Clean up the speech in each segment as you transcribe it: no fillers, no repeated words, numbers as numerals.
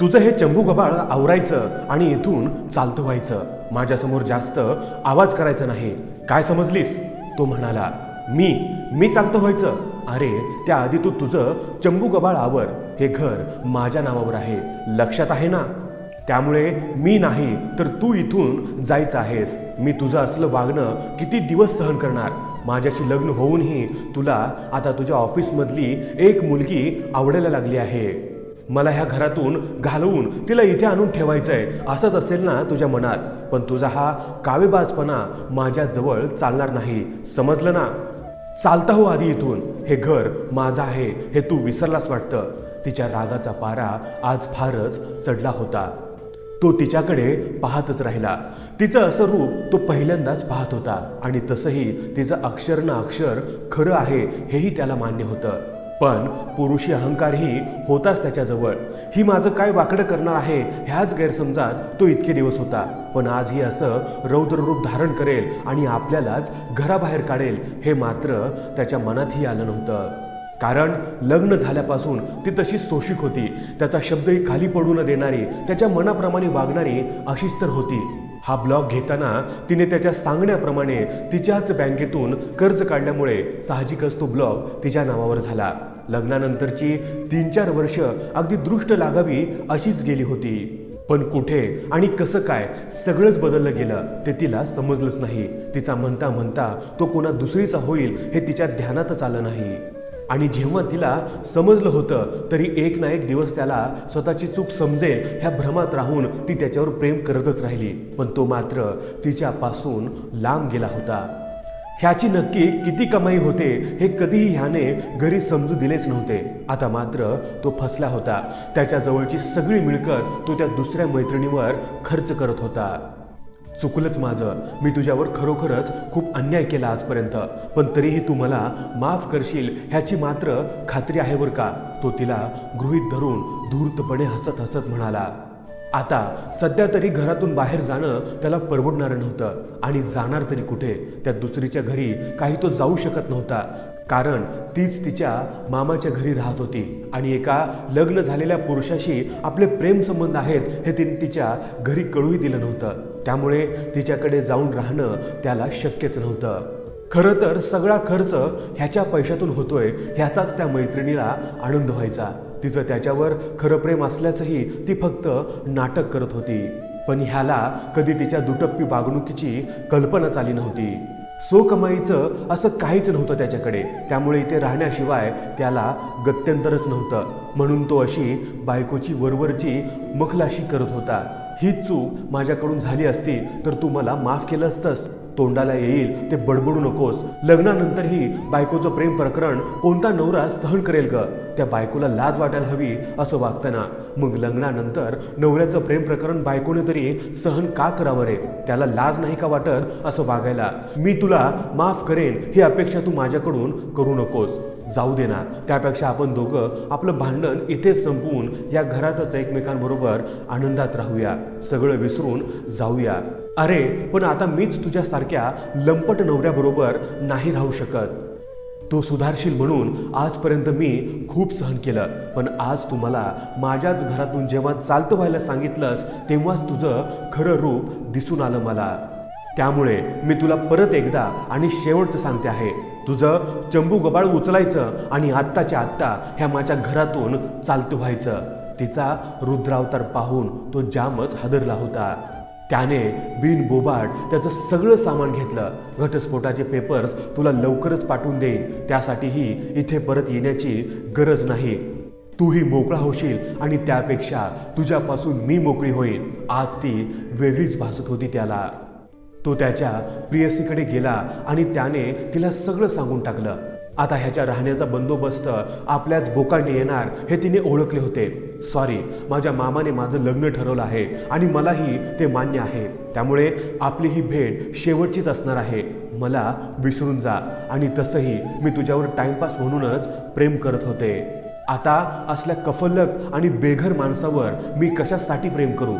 तुझं हे चंबू गबाळ आवरायचं आणि इथून चालतं व्हायचं. माझ्यासमोर जास्त आवाज करायचा नाही. काय समजलीस? तो म्हणाला. मी चालतं व्हायचं? अरे त्याआधी तू तुझं चंबू गबाळ आवर. हे घर माझ्या नावावर आहे, लक्षात आहे ना? त्यामुळे मी नाही तर तू इथून जायचं आहेस. मी तुझं असलं वागणं किती दिवस सहन करणार? माझ्याशी लग्न होऊनही तुला आता तुझ्या ऑफिसमधली एक मुलगी आवडायला लागली आहे. मला ह्या घरातून घालवून तिला इथे आणून ठेवायचंय असंच असेल ना तुझ्या मनात? पण तुझा हा कावेबाजपणा माझ्याजवळ चालणार नाही, समजलं ना? चालता हो आधी इथून. हे घर माझं आहे हे तू विसरलास वाटतं. तिच्या रागाचा पारा आज फारच चढला होता. तो तिच्याकडे पाहतच राहिला. तिचं असं रूप तो पहिल्यांदाच पाहत होता आणि तसंही तिचं अक्षर ना अक्षर खरं आहे हेही त्याला मान्य होतं. पण पुरुषी अहंकारही होताच त्याच्याजवळ. ही माझं काय वाकडं करणार आहे ह्याच गैरसमजात तो इतके दिवस होता. पण आज ही असं रौद्र रूप धारण करेल आणि आपल्यालाच घराबाहेर काढेल हे मात्र त्याच्या मनातही आलं नव्हतं. कारण लग्न झाल्यापासून ती तशी सोशिक होती. त्याचा शब्दही खाली पडू न देणारी, त्याच्या मनाप्रमाणे वागणारी अशीच तर होती. हा ब्लॉग घेताना तिने त्याच्या सांगण्याप्रमाणे तिच्याच बँकेतून कर्ज काढल्यामुळे साहजिकच तो ब्लॉग तिच्या नावावर झाला. लग्नानंतरची 3-4 वर्ष अगदी दृष्ट लागावी अशीच गेली होती. पण कुठे आणि कसं काय सगळंच बदललं गेलं ते तिला समजलंच नाही. तिचा म्हणता म्हणता तो कोणा दुसरीचा होईल हे तिच्या ध्यानातच आलं नाही. आणि जेव्हा तिला समजलं होतं तरी एक ना एक दिवस त्याला स्वतःची चूक समजेल ह्या भ्रमात राहून ती त्याच्यावर प्रेम करतच राहिली. पण तो मात्र तिच्यापासून लांब गेला होता. ह्याची नक्की किती कमाई होते हे कधीही ह्याने घरी समजू दिलेच नव्हते. आता मात्र तो फसला होता. त्याच्या जवळची सगळी मिळकत तो त्या दुसऱ्या मैत्रिणीवर खर्च करत होता. चुकलंच माझं. मी तुझ्यावर खरोखरच खूप अन्याय केला आजपर्यंत. पण तरीही तू मला माफ करशील ह्याची मात्र खात्री आहे बरं का? तो तिला गृहीत धरून धूर्तपणे हसत हसत म्हणाला. आता सध्या तरी घरातून बाहेर जाणं त्याला परवडणारं नव्हतं. आणि जाणार तरी कुठे? त्या दुसरीच्या घरी काही तो जाऊ शकत नव्हता. कारण तीच तिच्या मामाच्या घरी राहत होती आणि एका लग्न झालेल्या पुरुषाशी आपले प्रेमसंबंध आहेत हे तिने तिच्या घरी कळूही दिलं नव्हतं. त्यामुळे तिच्याकडे जाऊन राहणं त्याला शक्यच नव्हतं. खरं तर सगळा खर्च ह्याच्या पैशातून होतोय ह्याचाच त्या मैत्रिणीला आनंद व्हायचा. तिचं त्याच्यावर खरं प्रेम असल्याचंही ती फक्त नाटक करत होती. पण ह्याला कधी तिच्या दुटप्पी वागणुकीची कल्पनाच आली नव्हती. कमाईचं असं काहीच नव्हतं त्याच्याकडे. त्यामुळे इथे राहण्याशिवाय त्याला गत्यंतरच नव्हतं. म्हणून तो अशी बायकोची वरवरची मखलाशी करत होता. ही चूक माझ्याकडून झाली असती तर तू मला माफ केलं असतंस. तोंडाला येईल ते बडबडू नकोस. लग्नानंतरही बायकोचं प्रेम प्रकरण कोणता नवरा सहन करेल ग? त्या बायकोला लाज वाटायला हवी असं वागतं ना. मग लग्नानंतर नवऱ्याचं प्रेम प्रकरण बायकोने तरी सहन का करावं रे? त्याला लाज नाही का वाटत असं वागायला? मी तुला माफ करेन ही अपेक्षा तू माझ्याकडून करू नकोस. जाऊ दे ना. त्यापेक्षा आपण दोघं आपलं भांडण इथेच संपवून या घरातच एकमेकांबरोबर आनंदात राहूया. सगळं विसरून जाऊया. अरे पण आता मीच तुझ्यासारख्या लंपट नवऱ्याबरोबर नाही राहू शकत. तो सुधारशील म्हणून आजपर्यंत मी खूप सहन केलं. पण आज तू मला माझ्याच घरातून जेव्हा चालतं व्हायला सांगितलंस तेव्हाच तुझं खरं रूप दिसून आलं मला. त्यामुळे मी तुला परत एकदा आणि शेवटचं सांगते आहे, तुझं चंबू गबाळ उचलायचं आणि आत्ताच्या आत्ता ह्या माझ्या घरातून चालतं व्हायचं. तिचा रुद्रावतार पाहून तो जामच हादरला होता. त्याने बिनबोभाट त्याचं सगळं सामान घेतलं. घटस्फोटाचे पेपर्स तुला लवकरच पाठवून देईन. त्यासाठीही इथे परत येण्याची गरज नाही. तूही मोकळा होशील आणि त्यापेक्षा तुझ्यापासून मी मोकळी होईन. आज ती वेगळीच भासत होती त्याला. तो त्याच्या प्रियसीकडे गेला आणि त्याने तिला सगळं सांगून टाकलं. आता ह्याच्या राहण्याचा बंदोबस्त आपल्याच बोकांडी येणार हे तिने ओळखले होते. सॉरी, माझ्या मामाने माझं लग्न ठरवलं आहे आणि मलाही ते मान्य आहे. त्यामुळे आपली ही भेट शेवटचीच असणार आहे. मला विसरून जा. आणि तसंही मी तुझ्यावर टाइमपास म्हणूनच प्रेम करत होते. आता असल्या कफल्लक आणि बेघर माणसावर मी कशासाठी प्रेम करू?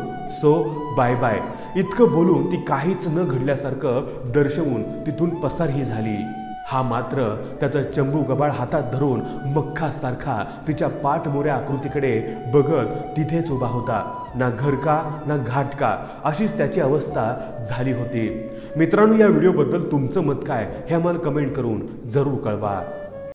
Bye bye. इतकं बोलून ती काहीच न घडल्यासारखं दर्शवून तिथून पसारही झाली. हा मात्र त्याचा चंबू गबाळ हातात धरून मख्खासारखा तिच्या पाठमोऱ्या आकृतीकडे बघत तिथेच उभा होता. ना घर का ना घाट का अशीच त्याची अवस्था झाली होती. मित्रांनो, या व्हिडिओबद्दल तुमचं मत काय हे आम्हाला कमेंट करून जरूर कळवा.